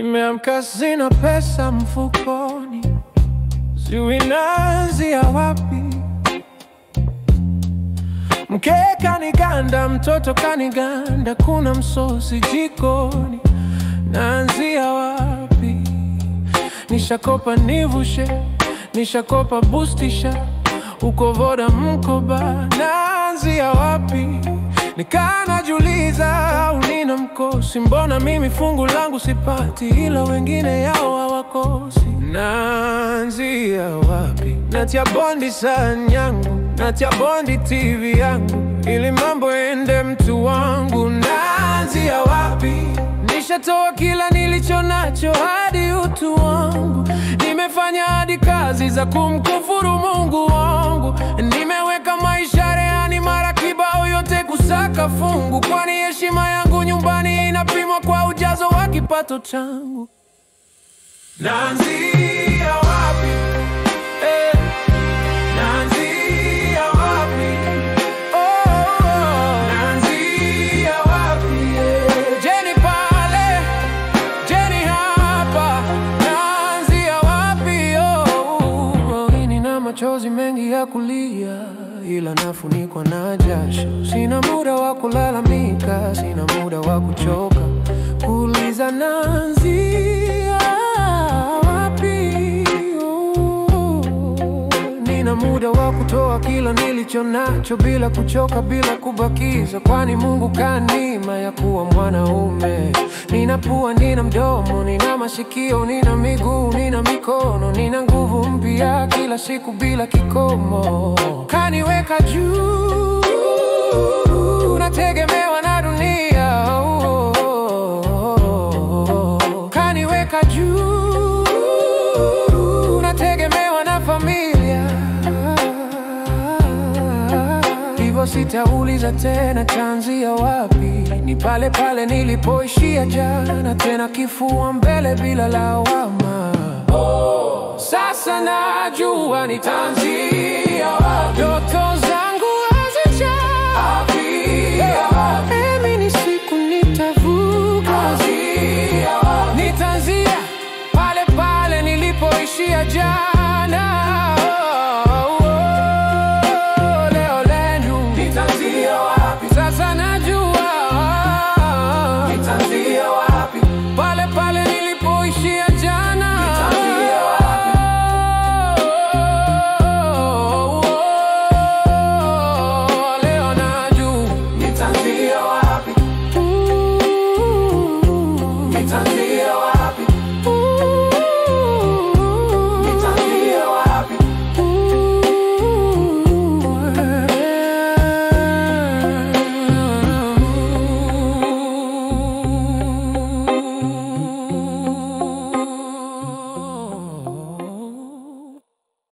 Nimeamka sina pesa mfukoni, sijui naanzia wapi. Mke kaniganda, mtoto kaniganda, kuna msosi jikoni, naanzia wapi? Nishakopa nivushe, nishakopa boostisha, uko voda mkoba, naanzia wapi? Nikanajuliza au nina mkosi, mbona mimi fungu langu sipati ila wengine yao hawakosi. Naanzia wapi? Natia bondi sahani yangu, natia bondi TV yangu, ili mambo ende mtu wangu. Naanzia wapi? Nishatoa kila nilicho nacho hadi utu wangu, nimefanya hadi kazi za kumkufuru Mungu wangu, nimeweka maisha rehani mara kibao yote kusaka fungu, kwani heshima yangu nyumbani inapimwa kwa ujazo wa kipato changu. Naanzia wapi? Naanzia wapi? Naanzia wapi? Jeni pale, jeni hapa, naanzia wapi? Nina machozi mengi ya kulia, ila nafunikwa na jasho. Sina muda wa kulalamika, sina muda wa kuchoka kuuliza naanzia wapi. Nina muda wa kutoa kila nilicho nacho bila kuchoka, bila kubakiza, kwani Mungu kanima ya kuwa mwanaume. Nina pua, nina mdomo, nina masikio, nina miguu, nina mikono, nina nguvu mpya kila siku bila kikomo. Kaniweka juu, nategemewa na dunia. Kaniweka juu, nategemewa na familia. Hivyo sitauliza tena taanzia wapi, ni pale pale nilipoishia jana, tena kifua mbele bila lawama. Sasa najua nitaanzia wapi. Ndoto zangu hazijaa, ni siku nitavuka. Nitaanzia pale pale nilipoishia jana. Leo lenu nitaanzia wapi? Sasa najua nitaanzia wapi. Pale pale nilipoishia jana. Nitaanzia wapi? Leo najua nitaanzia wapi? Nitaanzia